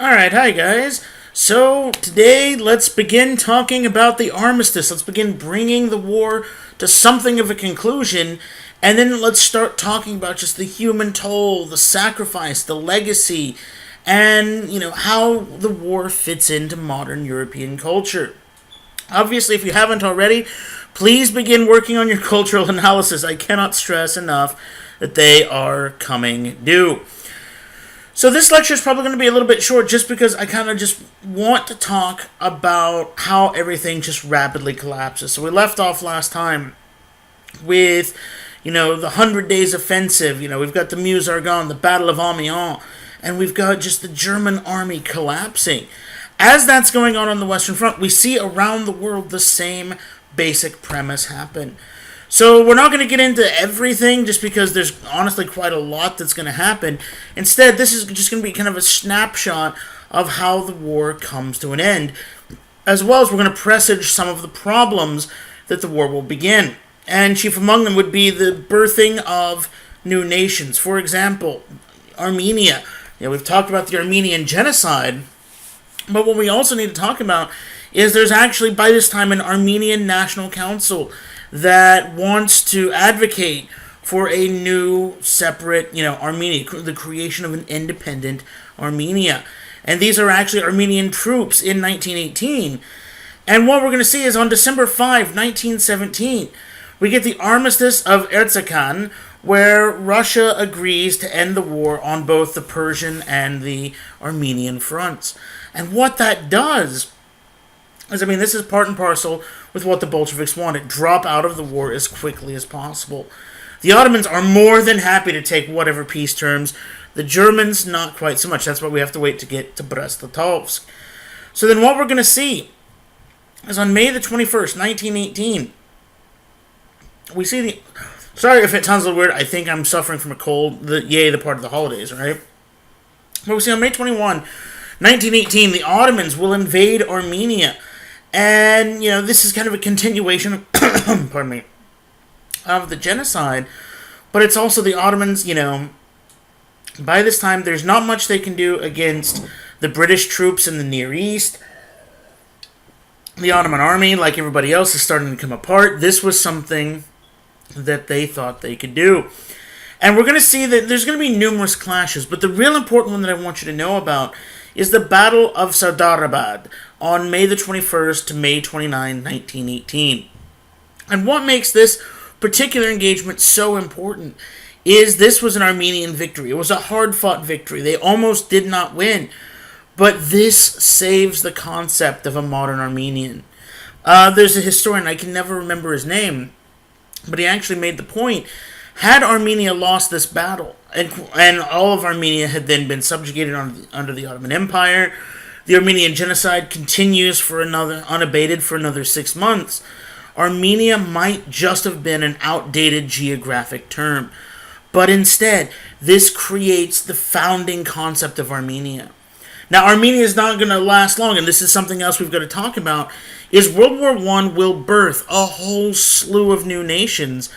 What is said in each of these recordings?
Alright, hi guys. So, today let's begin talking about the Armistice. Let's begin bringing the war to something of a conclusion, and then let's start talking about just the human toll, the sacrifice, the legacy, and, how the war fits into modern European culture. Obviously, if you haven't already, please begin working on your cultural analysis. I cannot stress enough that they are coming due. So this lecture is probably going to be a little bit short just because I kind of just want to talk about how everything just rapidly collapses. So we left off last time with, the 100 Days Offensive. We've got the Meuse-Argonne, the Battle of Amiens, and we've got just the German army collapsing. As that's going on the Western Front, we see around the world the same basic premise happen. So we're not going to get into everything just because there's honestly quite a lot that's going to happen. Instead, this is just going to be kind of a snapshot of how the war comes to an end, as well as we're going to presage some of the problems that the war will begin. And chief among them would be the birthing of new nations. For example, Armenia. We've talked about the Armenian genocide, but what we also need to talk about is there's actually, by this time, an Armenian National Council that wants to advocate for a new, separate, Armenia, the creation of an independent Armenia. And these are actually Armenian troops in 1918. And what we're going to see is on December 5, 1917, we get the Armistice of Erzincan, where Russia agrees to end the war on both the Persian and the Armenian fronts. And what that does this is part and parcel with what the Bolsheviks wanted. Drop out of the war as quickly as possible. The Ottomans are more than happy to take whatever peace terms. The Germans, not quite so much. That's why we have to wait to get to Brest-Litovsk. So then what we're going to see is on May the 21st, 1918, we see the... Sorry if it sounds a little weird. I think I'm suffering from a cold. The part of the holidays, right? But we see on May 21, 1918, the Ottomans will invade Armenia. And, this is kind of a continuation of, pardon me, of the genocide. But it's also the Ottomans, by this time, there's not much they can do against the British troops in the Near East. The Ottoman army, like everybody else, is starting to come apart. This was something that they thought they could do. And we're going to see that there's going to be numerous clashes. But the real important one that I want you to know about is the Battle of Sardarabad on May the 21st to May 29, 1918. And what makes this particular engagement so important is this was an Armenian victory. It was a hard-fought victory. They almost did not win. But this saves the concept of a modern Armenian. There's a historian, I can never remember his name, but he actually made the point. Had Armenia lost this battle, and all of Armenia had then been subjugated under the Ottoman Empire, the Armenian genocide continues unabated for another 6 months, Armenia might just have been an outdated geographic term. But instead, this creates the founding concept of Armenia. Now, Armenia is not going to last long, and this is something else we've got to talk about, is World War I will birth a whole slew of new nations.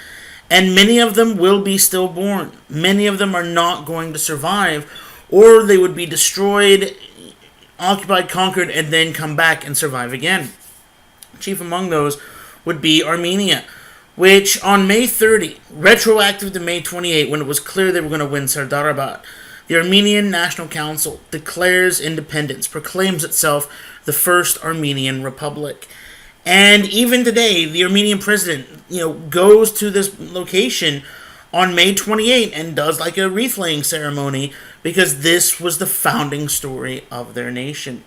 And many of them will be stillborn. Many of them are not going to survive, or they would be destroyed, occupied, conquered, and then come back and survive again. Chief among those would be Armenia, which on May 30, retroactive to May 28, when it was clear they were going to win Sardarabad, the Armenian National Council declares independence, proclaims itself the first Armenian Republic. And even today, the Armenian president, goes to this location on May 28 and does like a wreath-laying ceremony because this was the founding story of their nation.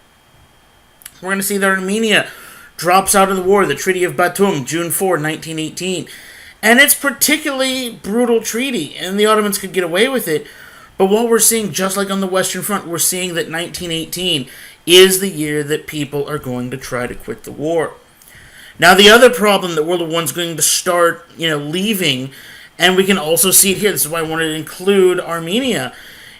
We're going to see that Armenia drops out of the war, the Treaty of Batum, June 4, 1918. And it's a particularly brutal treaty, and the Ottomans could get away with it. But what we're seeing, just like on the Western Front, we're seeing that 1918 is the year that people are going to try to quit the war. Now, the other problem that World War I is going to start, leaving, and we can also see it here, this is why I wanted to include Armenia,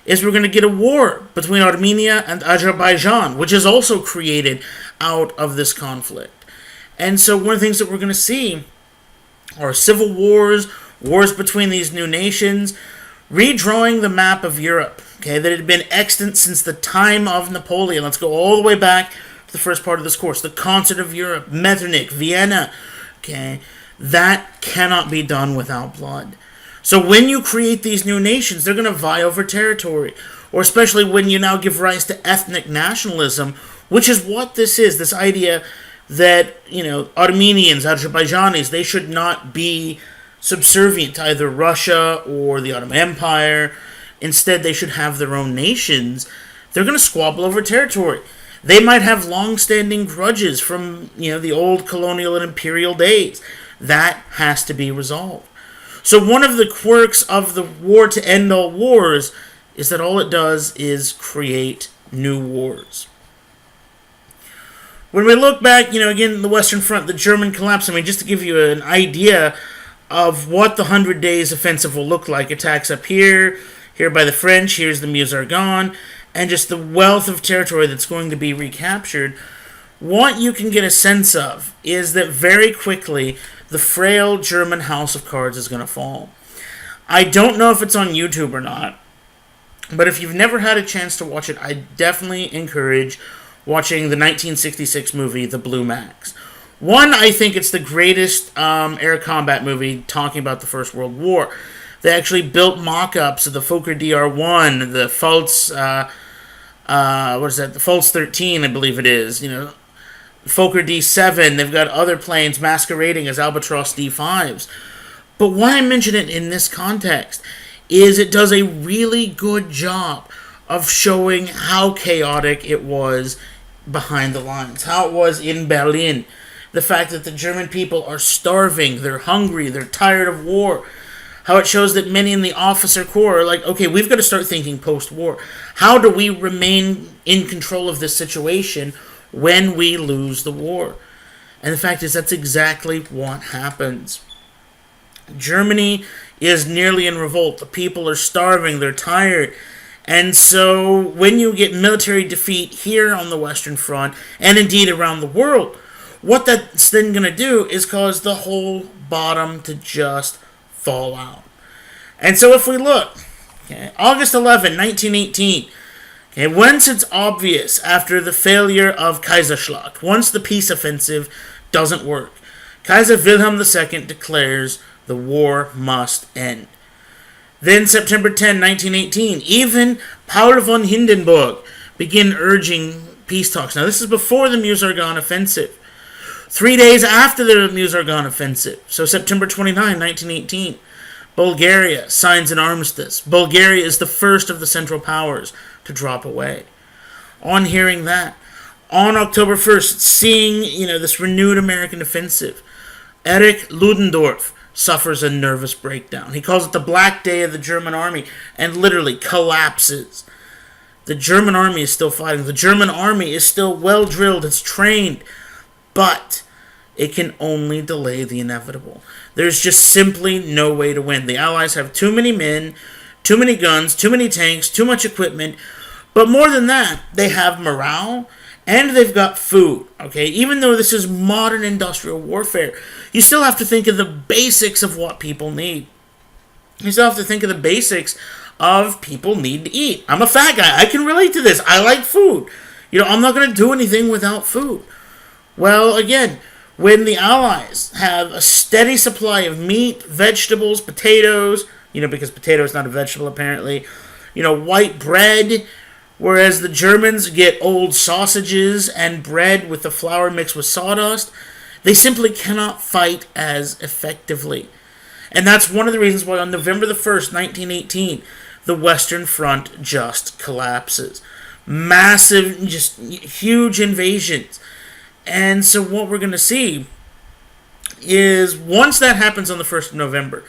is we're going to get a war between Armenia and Azerbaijan, which is also created out of this conflict. And so one of the things that we're going to see are civil wars, wars between these new nations, redrawing the map of Europe. okay, that had been extant since the time of Napoleon. Let's go all the way back to the first part of this course. The Concert of Europe, Metternich, Vienna, okay, that cannot be done without blood. So when you create these new nations, they're going to vie over territory, or especially when you now give rise to ethnic nationalism, which is what this is, this idea that, Armenians, Azerbaijanis, they should not be subservient to either Russia or the Ottoman Empire. Instead, they should have their own nations. They're going to squabble over territory. They might have long-standing grudges from, the old colonial and imperial days. That has to be resolved. So one of the quirks of the war to end all wars is that all it does is create new wars. When we look back, again, the Western Front, the German collapse, just to give you an idea of what the 100 Days offensive will look like. Attacks up here by the French, here's the Meuse-Argonne, and just the wealth of territory that's going to be recaptured. What you can get a sense of is that very quickly, the frail German house of cards is going to fall. I don't know if it's on YouTube or not, but if you've never had a chance to watch it, I definitely encourage watching the 1966 movie, The Blue Max. One, I think it's the greatest air combat movie talking about the First World War. They actually built mock-ups of the Fokker DR-1, the Pfalz, the Pfalz 13, I believe it is, Fokker D7. They've got other planes masquerading as Albatross D5s. But why I mention it in this context is it does a really good job of showing how chaotic it was behind the lines, how it was in Berlin. The fact that the German people are starving, they're hungry, they're tired of war. How it shows that many in the officer corps are like, okay, we've got to start thinking post-war. How do we remain in control of this situation when we lose the war? And the fact is, that's exactly what happens. Germany is nearly in revolt. The people are starving, they're tired. And so when you get military defeat here on the Western Front, and indeed around the world, what that's then going to do is cause the whole bottom to just fall out. And so if we look, August 11, 1918, once it's obvious after the failure of Kaiserschlacht, once the peace offensive doesn't work, Kaiser Wilhelm II declares the war must end. Then September 10, 1918, even Paul von Hindenburg began urging peace talks. Now this is before the Meuse-Argonne offensive. 3 days after the Meuse-Argonne offensive, so September 29, 1918, Bulgaria signs an armistice. Bulgaria is the first of the Central Powers to drop away. On hearing that, on October 1st, seeing this renewed American offensive, Erich Ludendorff suffers a nervous breakdown. He calls it the Black Day of the German Army and literally collapses. The German Army is still fighting. The German Army is still well drilled. It's trained. But it can only delay the inevitable. There's just simply no way to win. The Allies have too many men, too many guns, too many tanks, too much equipment. But more than that, they have morale and they've got food. Okay, even though this is modern industrial warfare, you still have to think of the basics of what people need. You still have to think of the basics of people need to eat. I'm a fat guy. I can relate to this. I like food. I'm not going to do anything without food. Well, again, when the Allies have a steady supply of meat, vegetables, potatoes, because potato is not a vegetable apparently, white bread, whereas the Germans get old sausages and bread with the flour mixed with sawdust, they simply cannot fight as effectively. And that's one of the reasons why on November the 1st, 1918, the Western Front just collapses. Massive, just huge invasions. And so what we're going to see is once that happens on the 1st of November,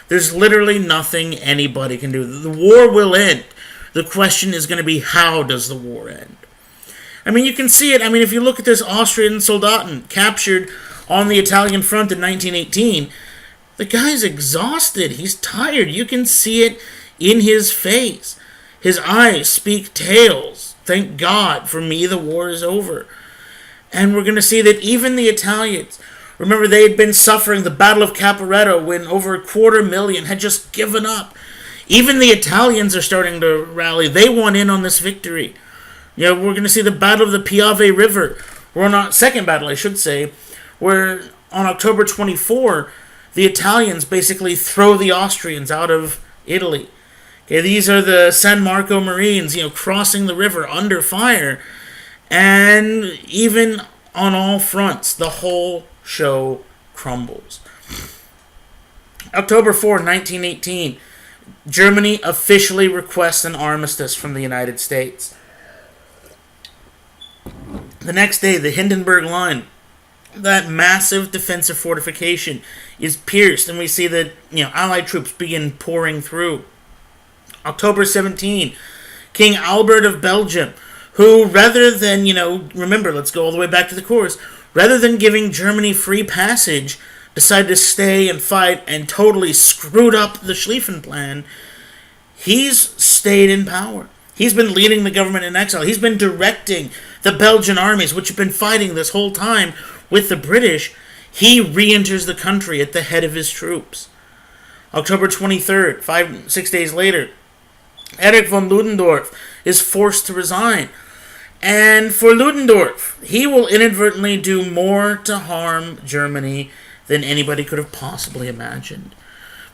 there's literally nothing anybody can do. The war will end. The question is going to be, how does the war end? You can see it. If you look at this Austrian Soldaten captured on the Italian front in 1918, the guy's exhausted. He's tired. You can see it in his face. His eyes speak tales. Thank God, for me, the war is over. And we're going to see that even the Italians, remember they had been suffering the Battle of Caporetto when over 250,000 had just given up. Even the Italians are starting to rally. They want in on this victory. We're going to see the Battle of the Piave River. We're on our second battle, I should say, where on October 24, the Italians basically throw the Austrians out of Italy. Okay, these are the San Marco Marines, crossing the river under fire. And even on all fronts, the whole show crumbles. October 4, 1918, Germany officially requests an armistice from the United States. The next day, the Hindenburg Line, that massive defensive fortification, is pierced, and we see that Allied troops begin pouring through. October 17, King Albert of Belgium, who rather than, remember, let's go all the way back to the course, rather than giving Germany free passage, decided to stay and fight and totally screwed up the Schlieffen Plan. He's stayed in power. He's been leading the government in exile. He's been directing the Belgian armies, which have been fighting this whole time with the British. He re-enters the country at the head of his troops. October 23rd, 6 days later, Erich von Ludendorff is forced to resign. And for Ludendorff, he will inadvertently do more to harm Germany than anybody could have possibly imagined.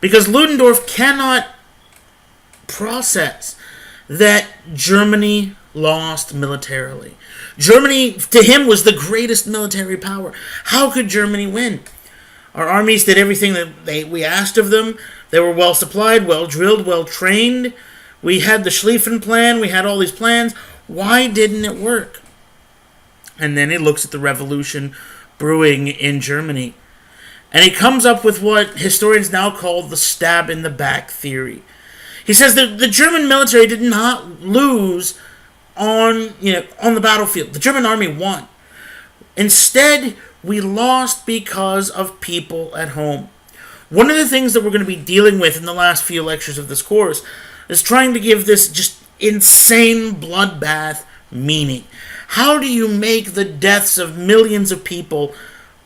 Because Ludendorff cannot process that Germany lost militarily. Germany, to him, was the greatest military power. How could Germany win? Our armies did everything that we asked of them. They were well supplied, well drilled, well trained. We had the Schlieffen Plan. We had all these plans. Why didn't it work? And then he looks at the revolution brewing in Germany. And he comes up with what historians now call the stab in the back theory. He says that the German military did not lose on the battlefield. The German army won. Instead, we lost because of people at home. One of the things that we're going to be dealing with in the last few lectures of this course is trying to give this just insane bloodbath meaning. How do you make the deaths of millions of people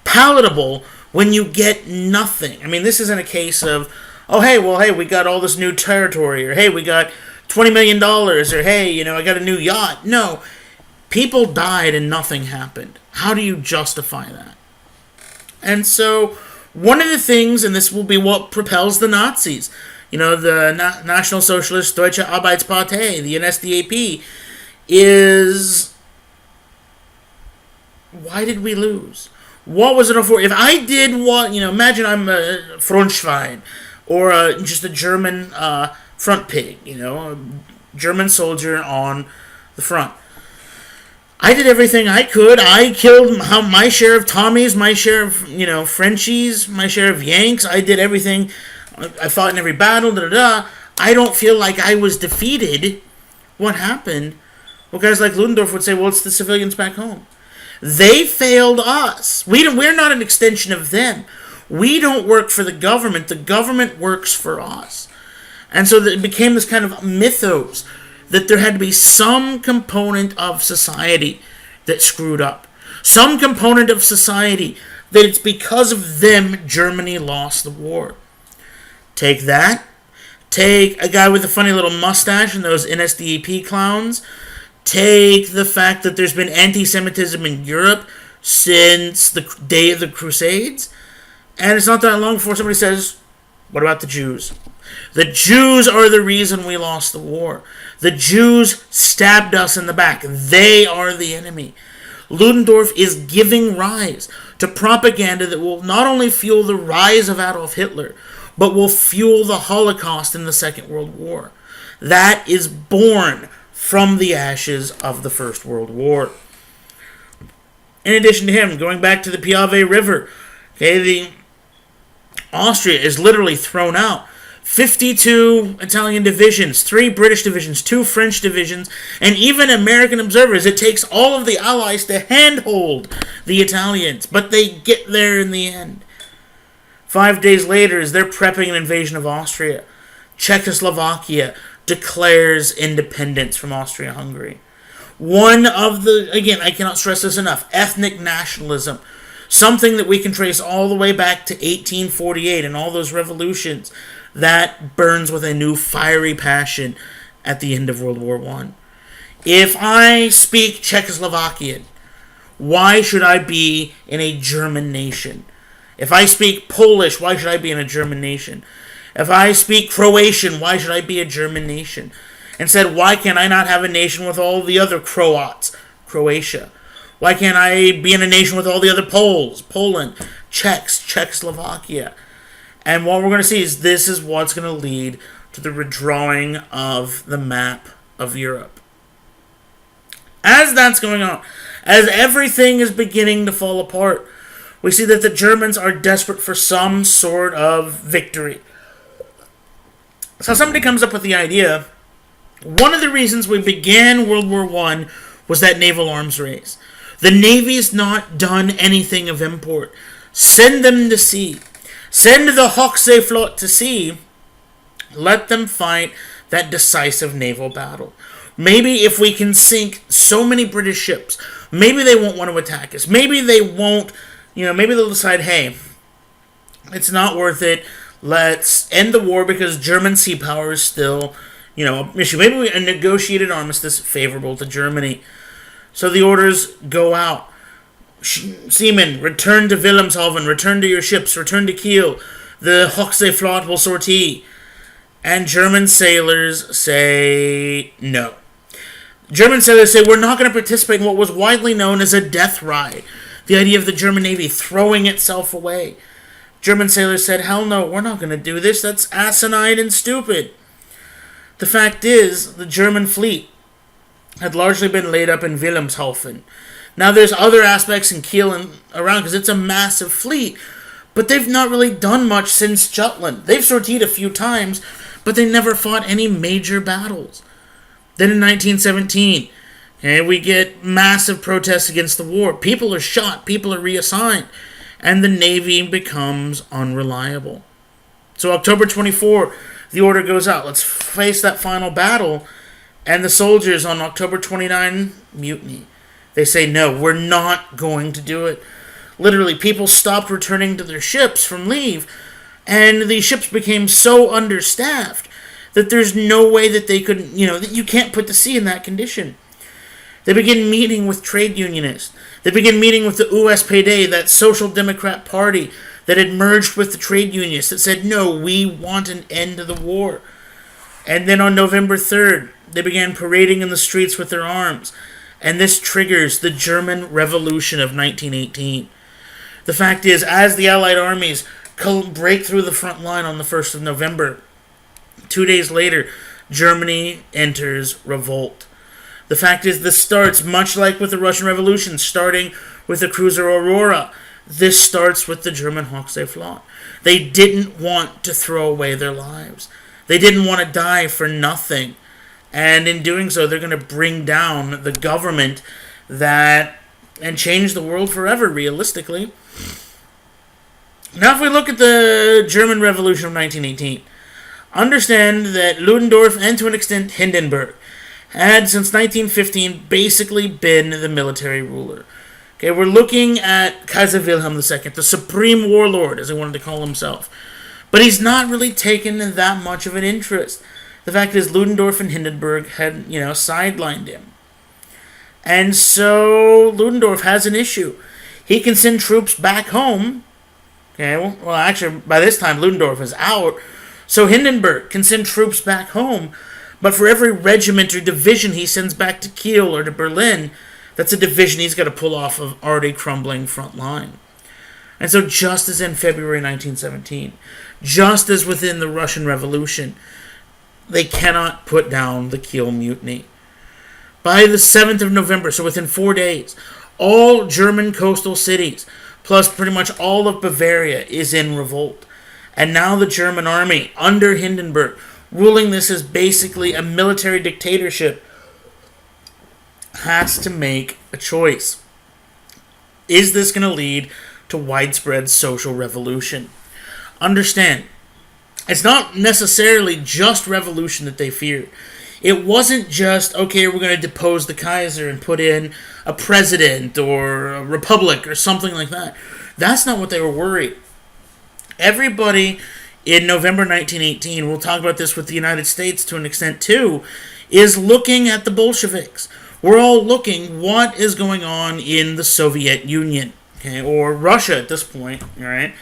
palatable when you get nothing? I mean, this isn't a case of, hey, we got all this new territory, or hey, we got $20 million, or hey, I got a new yacht. No, people died and nothing happened. How do you justify that? And so, one of the things, and this will be what propels the Nazis, the National Socialist Deutsche Arbeitspartei, the NSDAP, is, why did we lose? What was it all for? If I did what, imagine I'm a Frontschwein, or just a German front pig, a German soldier on the front. I did everything I could. I killed my share of Tommies, my share of, Frenchies, my share of Yanks. I did everything. I fought in every battle, I don't feel like I was defeated. What happened? Well, guys like Ludendorff would say, well, it's the civilians back home. They failed us. We're not an extension of them. We don't work for the government. The government works for us. And so it became this kind of mythos that there had to be some component of society that screwed up. Some component of society that it's because of them Germany lost the war. Take that. Take a guy with a funny little mustache and those NSDAP clowns. Take the fact that there's been anti-Semitism in Europe since the day of the Crusades. And it's not that long before somebody says, what about the Jews? The Jews are the reason we lost the war. The Jews stabbed us in the back. They are the enemy. Ludendorff is giving rise to propaganda that will not only fuel the rise of Adolf Hitler, but will fuel the Holocaust in the Second World War. That is born from the ashes of the First World War. In addition to him, going back to the Piave River, Austria is literally thrown out. 52 Italian divisions, 3 British divisions, 2 French divisions, and even American observers. It takes all of the Allies to handhold the Italians, but they get there in the end. 5 days later, as they're prepping an invasion of Austria, Czechoslovakia declares independence from Austria-Hungary. One of the, again, I cannot stress this enough, ethnic nationalism. Something that we can trace all the way back to 1848 and all those revolutions. that burns with a new fiery passion at the end of World War I. If I speak Czechoslovakian, why should I be in a German nation? If I speak Polish, why should I be in a German nation? If I speak Croatian, why should I be a German nation? Instead, why can't I not have a nation with all the other Croats, Croatia? Why can't I be in a nation with all the other Poles, Poland, Czechs, Czechoslovakia? And what we're going to see is this is what's going to lead to the redrawing of the map of Europe. As that's going on, as everything is beginning to fall apart, we see that the Germans are desperate for some sort of victory. So somebody comes up with the idea, one of the reasons we began World War I was that naval arms race. The Navy's not done anything of import. Send them to sea. Send the Hochseeflotte to sea. Let them fight that decisive naval battle. Maybe if we can sink so many British ships, maybe they won't want to attack us. Maybe they won't, maybe they'll decide, hey, it's not worth it. Let's end the war because German sea power is still, an issue. Maybe a negotiated armistice favorable to Germany. So the orders go out. Seamen, return to Wilhelmshaven, return to your ships, return to Kiel. The Hochseeflotte will sortie. And German sailors say no. German sailors say, we're not going to participate in what was widely known as a death ride. The idea of the German Navy throwing itself away. German sailors said, hell no, we're not going to do this. That's asinine and stupid. The fact is, the German fleet had largely been laid up in Wilhelmshaven. Now there's other aspects in Kiel and around because it's a massive fleet, but they've not really done much since Jutland. They've sortied a few times, but they never fought any major battles. Then in 1917, we get massive protests against the war. People are shot, people are reassigned, and the Navy becomes unreliable. So October 24, the order goes out. Let's face that final battle. And the soldiers on October 29 mutiny. They say, no, we're not going to do it. Literally, people stopped returning to their ships from leave, and the ships became so understaffed that there's no way that they could, that you can't put to sea in that condition. They begin meeting with trade unionists. They begin meeting with the USPD, that social democrat party that had merged with the trade unionists that said, no, we want an end to the war. And then on November 3rd, they began parading in the streets with their arms. And this triggers the German Revolution of 1918. The fact is, as the Allied armies break through the front line on the 1st of November, 2 days later, Germany enters revolt. The fact is, this starts much like with the Russian Revolution, starting with the cruiser Aurora. This starts with the German Hochseeflotte. They didn't want to throw away their lives. They didn't want to die for nothing. And in doing so, they're going to bring down the government and change the world forever, realistically. Now, if we look at the German Revolution of 1918, understand that Ludendorff and, to an extent, Hindenburg had, since 1915, basically been the military ruler. Okay, we're looking at Kaiser Wilhelm II, the supreme warlord, as he wanted to call himself. But he's not really taken that much of an interest. The fact is, Ludendorff and Hindenburg had, sidelined him. And so Ludendorff has an issue. He can send troops back home. Okay, well, actually, by this time, Ludendorff is out. So Hindenburg can send troops back home. But for every regiment or division he sends back to Kiel or to Berlin, that's a division he's got to pull off of already crumbling front line. And so just as in February 1917, just as within the Russian Revolution, they cannot put down the Kiel Mutiny. By the 7th of November, so within 4 days, all German coastal cities, plus pretty much all of Bavaria, is in revolt. And now the German army, under Hindenburg, ruling this as basically a military dictatorship, has to make a choice. Is this going to lead to widespread social revolution? Understand, it's not necessarily just revolution that they feared. It wasn't just, okay, we're going to depose the Kaiser and put in a president or a republic or something like that. That's not what they were worried. Everybody in November 1918, we'll talk about this with the United States to an extent too, is looking at the Bolsheviks. We're all looking what is going on in the Soviet Union, okay, or Russia at this point, all right?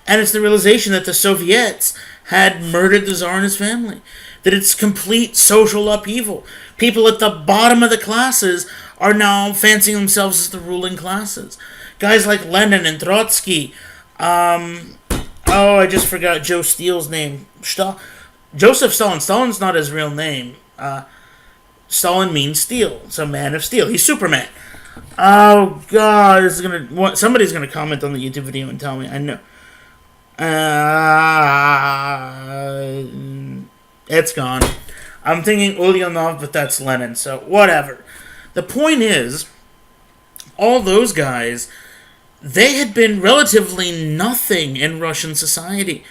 And it's the realization that the Soviets had murdered the Tsar and his family, that it's complete social upheaval. People at the bottom of the classes are now fancying themselves as the ruling classes. Guys like Lenin and Trotsky. I just forgot Joe Steele's name. Joseph Stalin. Stalin's not his real name. Stalin means steel. So Man of Steel. He's Superman. Oh God, somebody's gonna comment on the YouTube video and tell me. I know. It's gone. I'm thinking Ulyanov, but that's Lenin. So whatever. The point is, all those guys, they had been relatively nothing in Russian society.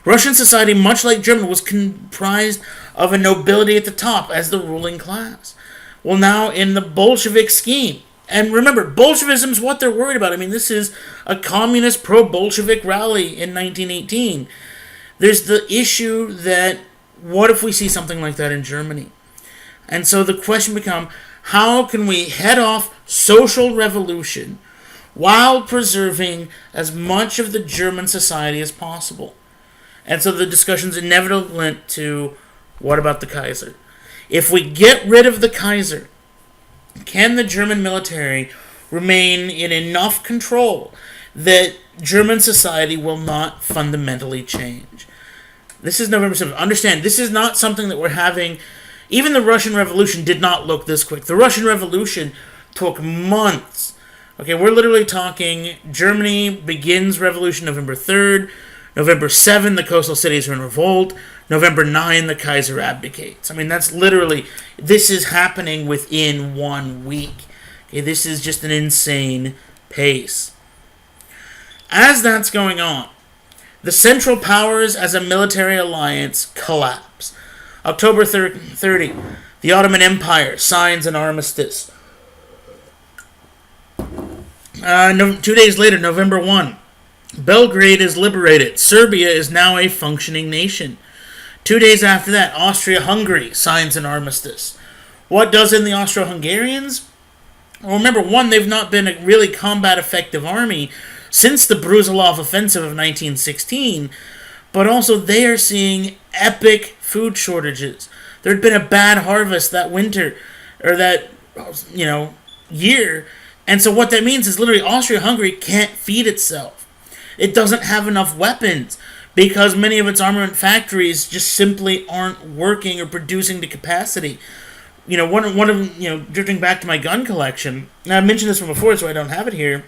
Russian society, much like German, was comprised of a nobility at the top as the ruling class. Well, now in the Bolshevik scheme, and remember, Bolshevism is what they're worried about. I mean, this is a communist pro-Bolshevik rally in 1918. There's the issue that, what if we see something like that in Germany? And so the question becomes, how can we head off social revolution while preserving as much of the German society as possible? And so the discussions inevitably went to, what about the Kaiser? If we get rid of the Kaiser, can the German military remain in enough control that German society will not fundamentally change? This is November 7th. Understand, this is not something that we're having. Even the Russian Revolution did not look this quick. The Russian Revolution took months. Okay, we're literally talking Germany begins revolution November 3rd. November 7th, the coastal cities are in revolt. November 9th, the Kaiser abdicates. I mean, that's literally, this is happening within 1 week. Okay, this is just an insane pace. As that's going on, the Central Powers as a military alliance collapse. October 30, the Ottoman Empire signs an armistice. 2 days later, November 1, Belgrade is liberated. Serbia is now a functioning nation. 2 days after that, Austria-Hungary signs an armistice. What does in the Austro-Hungarians? Well, remember, one, they've not been a really combat-effective army since the Brusilov offensive of 1916, but also they are seeing epic food shortages. There had been a bad harvest that winter, or that, year, and so what that means is literally Austria-Hungary can't feed itself. It doesn't have enough weapons because many of its armament factories just simply aren't working or producing to capacity. Drifting back to my gun collection, and I've mentioned this one before, so I don't have it here.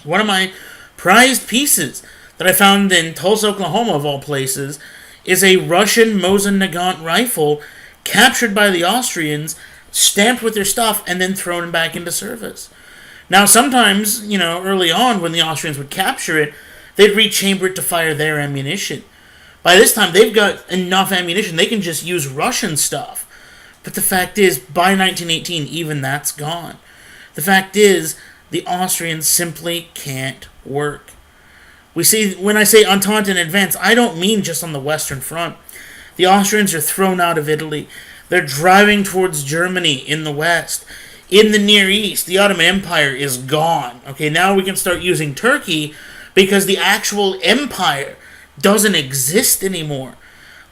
One of my prized pieces that I found in Tulsa, Oklahoma, of all places, is a Russian Mosin Nagant rifle captured by the Austrians, stamped with their stuff, and then thrown back into service. Now, sometimes, early on when the Austrians would capture it, they'd rechamber it to fire their ammunition. By this time, they've got enough ammunition, they can just use Russian stuff. But the fact is, by 1918, even that's gone. The fact is, the Austrians simply can't work. We see, when I say Entente in advance, I don't mean just on the Western Front. The Austrians are thrown out of Italy. They're driving towards Germany in the West. In the Near East, the Ottoman Empire is gone. Okay, now we can start using Turkey because the actual empire doesn't exist anymore.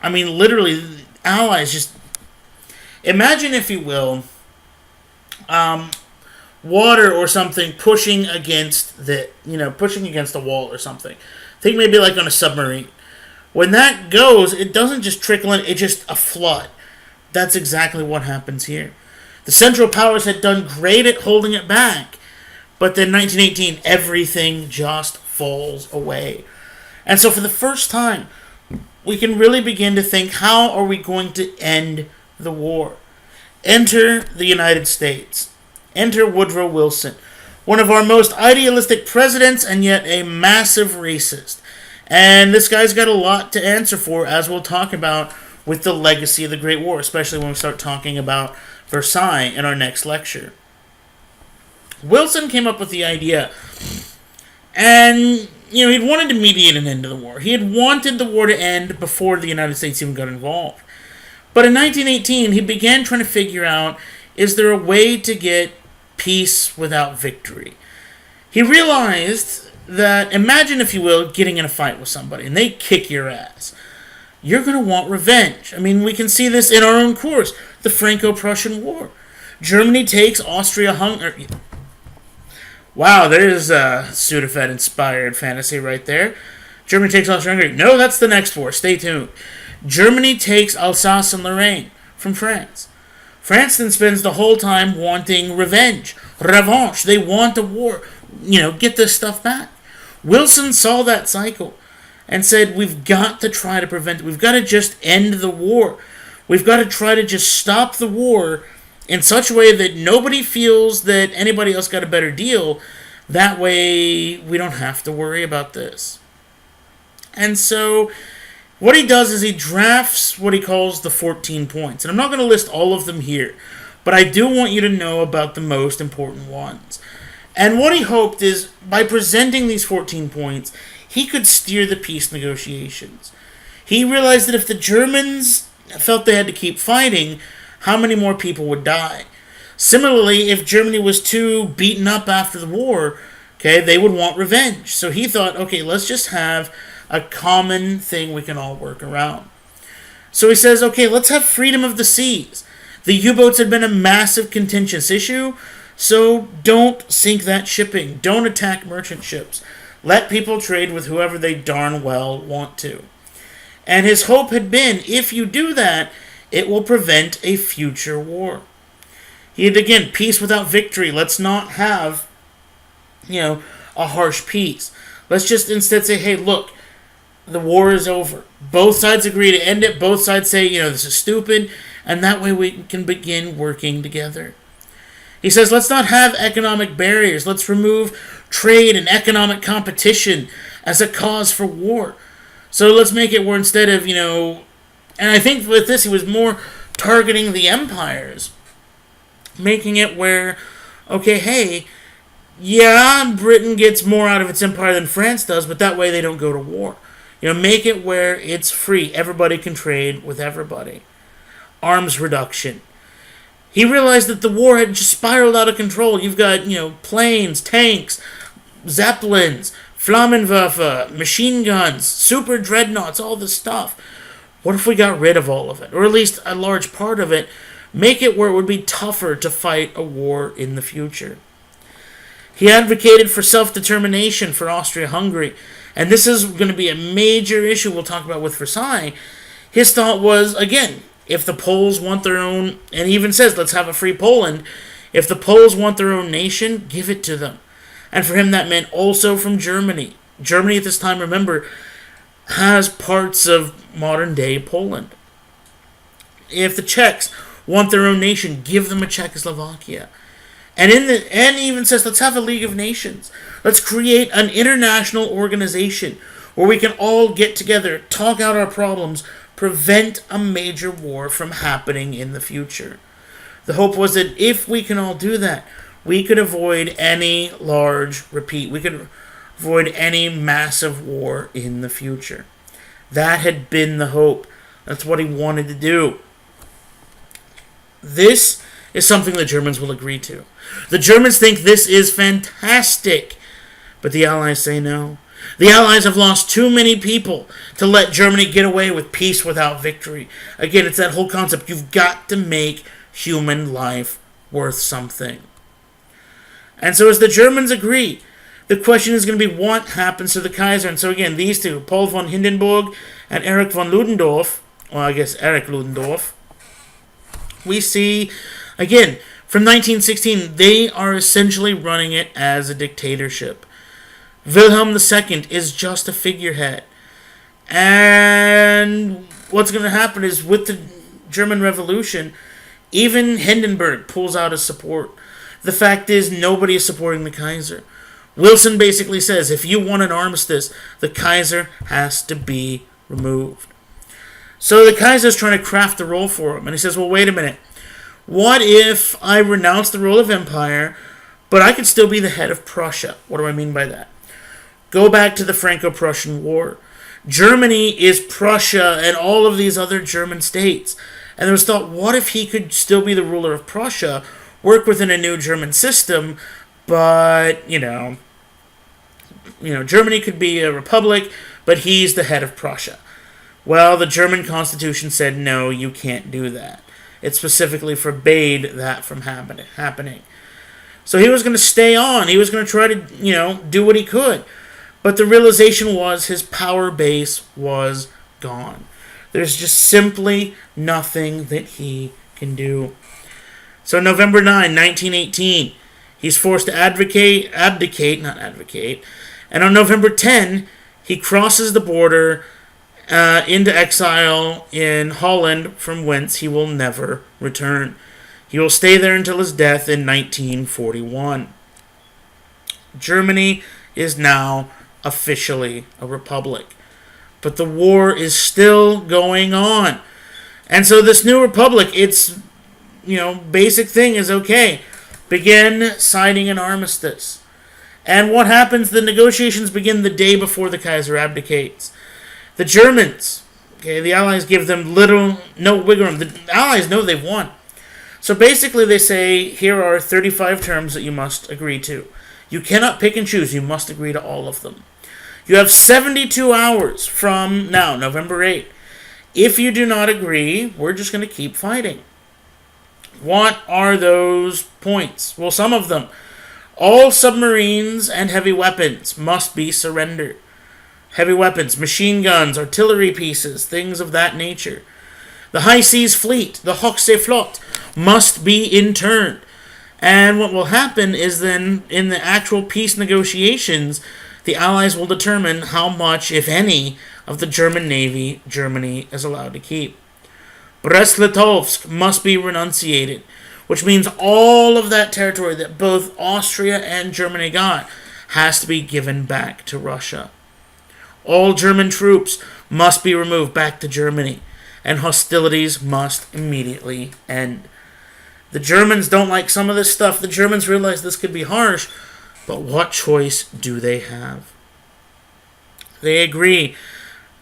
I mean, literally, Allies just... Imagine, if you will, water or something pushing against a wall or something. Think maybe like on a submarine. When that goes, it doesn't just trickle in, it's just a flood. That's exactly what happens here. The Central Powers had done great at holding it back, but then 1918, everything just falls away. And so for the first time, we can really begin to think, how are we going to end the war? Enter the United States. Enter Woodrow Wilson, one of our most idealistic presidents and yet a massive racist. And this guy's got a lot to answer for, as we'll talk about with the legacy of the Great War, especially when we start talking about Versailles in our next lecture. Wilson came up with the idea, and he'd wanted to mediate an end to the war. He had wanted the war to end before the United States even got involved. But in 1918, he began trying to figure out, is there a way to get peace without victory? He realized that, imagine, if you will, getting in a fight with somebody, and they kick your ass. You're going to want revenge. I mean, we can see this in our own course, the Franco-Prussian War. Germany takes Austria-Hungary. Wow, there's a Sudafed-inspired fantasy right there. Germany takes Austria-Hungary. No, that's the next war. Stay tuned. Germany takes Alsace and Lorraine from France. France then spends the whole time wanting revenge. Revanche. They want a war. Get this stuff back. Wilson saw that cycle and said, we've got to try to prevent it. We've got to just end the war. We've got to try to just stop the war in such a way that nobody feels that anybody else got a better deal. That way, we don't have to worry about this. And so, what he does is he drafts what he calls the 14 points. And I'm not going to list all of them here, but I do want you to know about the most important ones. And what he hoped is, by presenting these 14 points, he could steer the peace negotiations. He realized that if the Germans felt they had to keep fighting, how many more people would die? Similarly, if Germany was too beaten up after the war, they would want revenge. So he thought, let's just have a common thing we can all work around. So he says, let's have freedom of the seas. The U-boats had been a massive contentious issue, so don't sink that shipping. Don't attack merchant ships. Let people trade with whoever they darn well want to. And his hope had been, if you do that, it will prevent a future war. He had, again, peace without victory. Let's not have, a harsh peace. Let's just instead say, hey, look, the war is over. Both sides agree to end it. Both sides say, this is stupid. And that way we can begin working together. He says, let's not have economic barriers. Let's remove trade and economic competition as a cause for war. So let's make it where instead of, and I think with this he was more targeting the empires. Making it where, Britain gets more out of its empire than France does, but that way they don't go to war. Make it where it's free. Everybody can trade with everybody. Arms reduction. He realized that the war had just spiraled out of control. You've got, planes, tanks, zeppelins, Flammenwerfer, machine guns, super dreadnoughts, all this stuff. What if we got rid of all of it? Or at least a large part of it. Make it where it would be tougher to fight a war in the future. He advocated for self-determination for Austria-Hungary. And this is going to be a major issue we'll talk about with Versailles. His thought was, again, if the Poles want their own, and he even says, let's have a free Poland. If the Poles want their own nation, give it to them. And for him, that meant also from Germany. Germany at this time, remember, has parts of modern-day Poland. If the Czechs want their own nation, give them a Czechoslovakia. And he even says, let's have a League of Nations. Let's create an international organization where we can all get together, talk out our problems, prevent a major war from happening in the future. The hope was that if we can all do that, we could avoid any large repeat. We could avoid any massive war in the future. That had been the hope. That's what he wanted to do. This is something the Germans will agree to. The Germans think this is fantastic, but the Allies say no. The Allies have lost too many people to let Germany get away with peace without victory. Again, it's that whole concept. You've got to make human life worth something. And so as the Germans agree, the question is going to be what happens to the Kaiser. And so again, these two, Paul von Hindenburg and Erich von Ludendorff, Erich Ludendorff, we see, again, from 1916, they are essentially running it as a dictatorship. Wilhelm II is just a figurehead. And what's going to happen is with the German Revolution, even Hindenburg pulls out his support. The fact is, nobody is supporting the Kaiser. Wilson basically says, if you want an armistice, the Kaiser has to be removed. So the Kaiser is trying to craft the role for him. And he says, well, wait a minute. What if I renounce the role of empire, but I could still be the head of Prussia? What do I mean by that? Go back to the Franco-Prussian War. Germany is Prussia and all of these other German states. And there was thought, what if he could still be the ruler of Prussia, work within a new German system, but, Germany could be a republic, but he's the head of Prussia. Well, the German constitution said, no, you can't do that. It specifically forbade that from happening. So he was going to stay on. He was going to try to, do what he could. But the realization was his power base was gone. There's just simply nothing that he can do. So November 9, 1918, he's forced to abdicate, and on November 10, he crosses the border into exile in Holland, from whence he will never return. He will stay there until his death in 1941. Germany is now officially a republic. But the war is still going on. And so this new republic, its basic thing is, okay, begin signing an armistice. And what happens? The negotiations begin the day before the Kaiser abdicates. The Germans, the Allies give them no wiggle room. The Allies know they've won. So basically they say, here are 35 terms that you must agree to. You cannot pick and choose. You must agree to all of them. You have 72 hours from now, November 8th. If you do not agree, we're just going to keep fighting. What are those points? Well, some of them. All submarines and heavy weapons must be surrendered. Heavy weapons, machine guns, artillery pieces, things of that nature. The High Seas Fleet, the Hochseeflotte, must be interned. And what will happen is then, in the actual peace negotiations, the Allies will determine how much, if any, of the German Navy Germany is allowed to keep. Brest-Litovsk must be renunciated, which means all of that territory that both Austria and Germany got has to be given back to Russia. All German troops must be removed back to Germany, and hostilities must immediately end. The Germans don't like some of this stuff. The Germans realize this could be harsh, but what choice do they have? They agree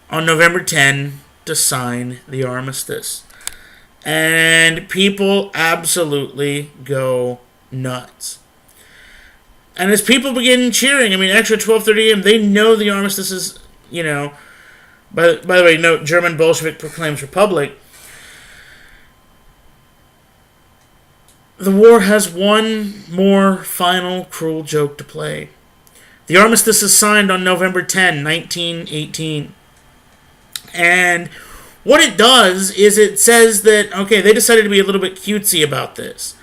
on November 10 to sign the armistice. And people absolutely go nuts. And as people begin cheering, actually at 12:30 a.m., they know the armistice is, by the way, note, German Bolshevik proclaims republic. The war has one more final cruel joke to play. The armistice is signed on November 10, 1918. And what it does is it says that, they decided to be a little bit cutesy about this.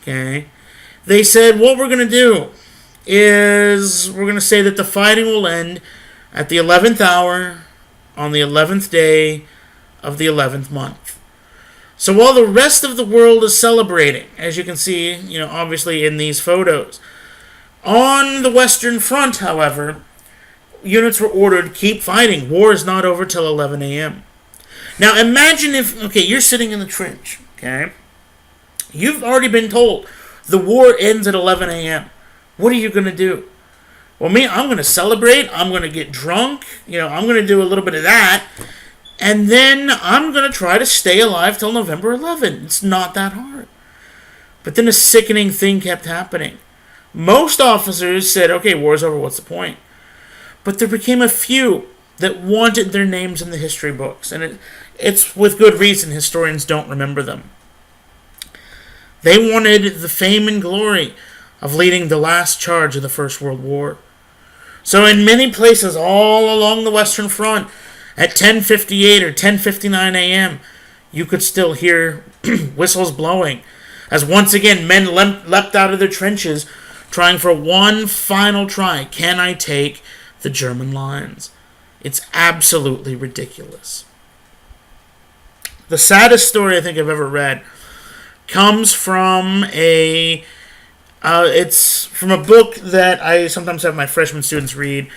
They said, what we're going to do is we're going to say that the fighting will end at the 11th hour on the 11th day of the 11th month. So while the rest of the world is celebrating, as you can see, obviously in these photos, on the Western Front, however, units were ordered, keep fighting. War is not over till 11 a.m. Now imagine if, you're sitting in the trench, You've already been told the war ends at 11 a.m. What are you going to do? Well, I'm going to celebrate. I'm going to get drunk. I'm going to do a little bit of that. And then I'm going to try to stay alive till November 11. It's not that hard. But then a sickening thing kept happening. Most officers said, war's over, what's the point? But there became a few that wanted their names in the history books. And it's with good reason historians don't remember them. They wanted the fame and glory of leading the last charge of the First World War. So in many places all along the Western Front, at 10:58 or 10:59 a.m., you could still hear whistles blowing as once again men leapt out of their trenches trying for one final try. Can I take the German lines? It's absolutely ridiculous. The saddest story I think I've ever read comes from it's from a book that I sometimes have my freshman students read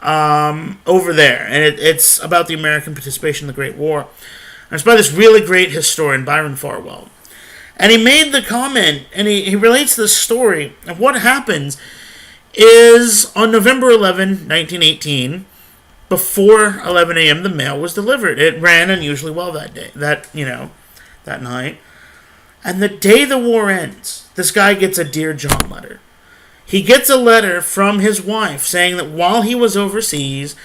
over there, and it's about the American participation in the Great War. And it's by this really great historian, Byron Farwell. And he made the comment, and he relates this story of what happens is on November 11, 1918, before 11 a.m., the mail was delivered. It ran unusually well that day, that night. And the day the war ends, this guy gets a Dear John letter. He gets a letter from his wife saying that while he was overseas,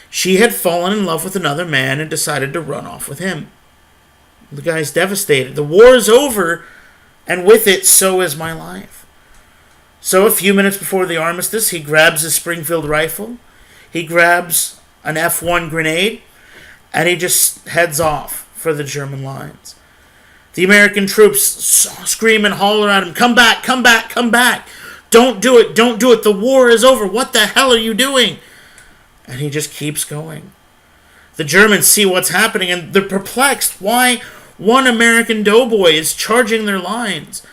she had fallen in love with another man and decided to run off with him. The guy's devastated. The war is over, and with it, so is my life. So a few minutes before the armistice, he grabs his Springfield rifle, he grabs an F1 grenade, and he just heads off for the German lines. The American troops scream and holler at him, "Come back, come back, come back. Don't do it, don't do it. The war is over. What the hell are you doing?" And he just keeps going. The Germans see what's happening and they're perplexed. Why one American doughboy is charging their lines?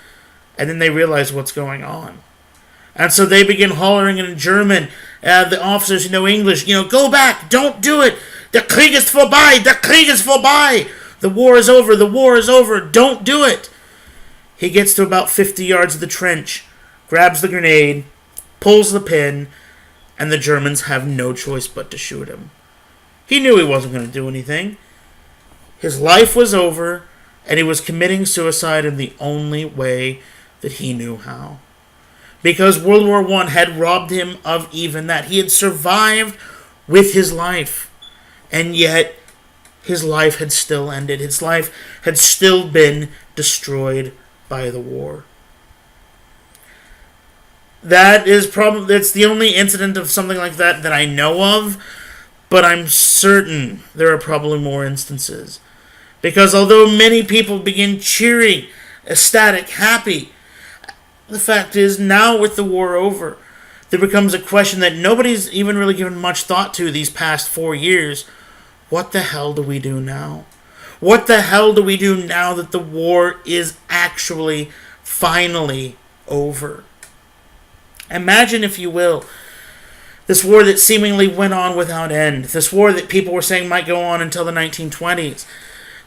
And then they realize what's going on. And so they begin hollering in German. The officers who know English, go back, don't do it. Der Krieg ist vorbei, der Krieg ist vorbei. The war is over, the war is over, don't do it. He gets to about 50 yards of the trench, grabs the grenade, pulls the pin, and the Germans have no choice but to shoot him. He knew he wasn't going to do anything. His life was over, and he was committing suicide in the only way that he knew how. Because World War I had robbed him of even that. He had survived with his life, and yet his life had still ended. His life had still been destroyed by the war. It's the only incident of something like that I know of, but I'm certain there are probably more instances. Because although many people begin cheering, ecstatic, happy, the fact is, now with the war over, there becomes a question that nobody's even really given much thought to these past 4 years. What the hell do we do now? What the hell do we do now that the war is actually, finally over? Imagine, if you will, this war that seemingly went on without end. This war that people were saying might go on until the 1920s.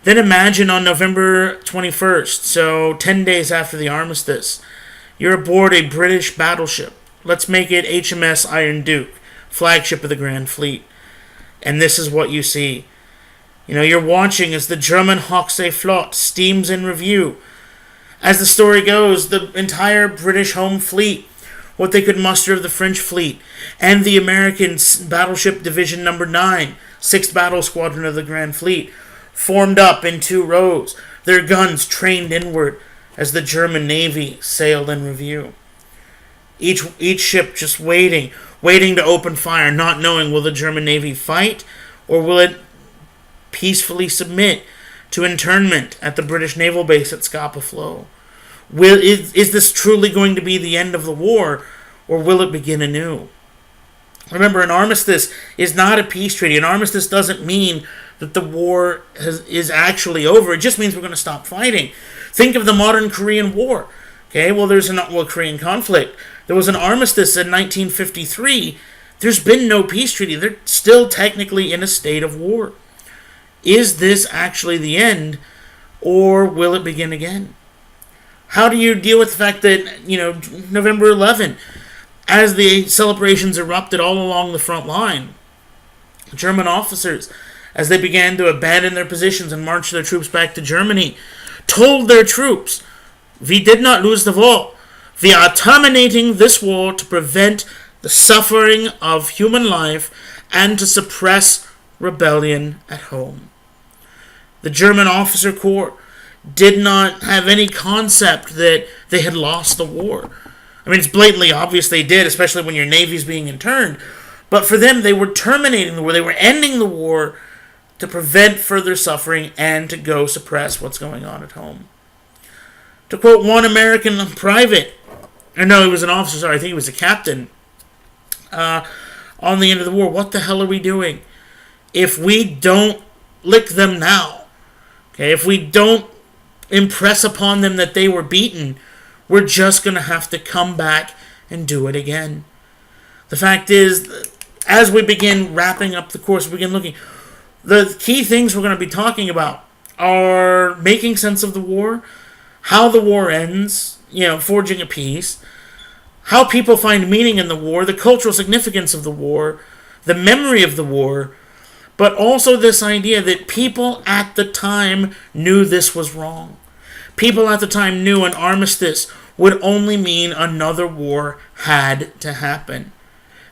Then imagine on November 21st, so 10 days after the armistice, you're aboard a British battleship. Let's make it HMS Iron Duke, flagship of the Grand Fleet. And this is what you see. You're watching as the German Hochseeflotte steams in review. As the story goes, the entire British home fleet, what they could muster of the French fleet, and the American Battleship Division No. 9, 6th Battle Squadron of the Grand Fleet, formed up in 2 rows, their guns trained inward as the German Navy sailed in review. Each ship just waiting to open fire, not knowing, will the German Navy fight, or will it peacefully submit to internment at the British naval base at Scapa Flow? Is this truly going to be the end of the war, or will it begin anew? Remember, an armistice is not a peace treaty. An armistice doesn't mean that the war is actually over. It just means we're going to stop fighting. Think of the modern Korean War. Okay, there's a Korean conflict. There was an armistice in 1953. There's been no peace treaty. They're still technically in a state of war. Is this actually the end, or will it begin again? How do you deal with the fact that, November 11, as the celebrations erupted all along the front line, German officers, as they began to abandon their positions and march their troops back to Germany, told their troops, "We did not lose the war. We are terminating this war to prevent the suffering of human life and to suppress rebellion at home." The German officer corps did not have any concept that they had lost the war. I mean, it's blatantly obvious they did, especially when your navy's being interned. But for them, they were terminating the war. They were ending the war to prevent further suffering and to go suppress what's going on at home. To quote one American private, or no, he was an officer, sorry, I think he was a captain, on the end of the war, what the hell are we doing? If we don't lick them now, okay, if we don't impress upon them that they were beaten, we're just going to have to come back and do it again. The fact is, as we begin wrapping up the course, we begin looking, the key things we're going to be talking about are making sense of the war, how the war ends, forging a peace, how people find meaning in the war, the cultural significance of the war, the memory of the war, but also this idea that people at the time knew this was wrong. People at the time knew an armistice would only mean another war had to happen.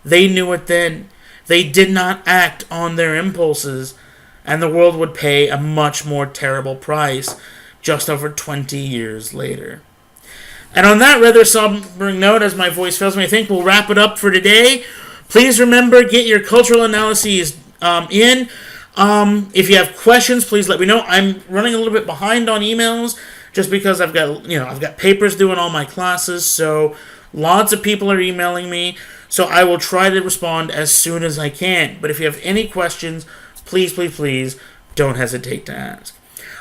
They knew it then. They did not act on their impulses, and the world would pay a much more terrible price just over 20 years later. And on that rather sobering note, as my voice fails me, I think we'll wrap it up for today. Please remember, get your cultural analyses in. If you have questions, please let me know. I'm running a little bit behind on emails just because I've got papers due in all my classes, so lots of people are emailing me. So I will try to respond as soon as I can. But if you have any questions, please, please, please don't hesitate to ask.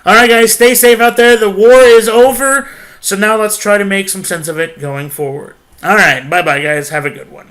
All right, guys, stay safe out there. The war is over. So now let's try to make some sense of it going forward. All right, bye-bye, guys. Have a good one.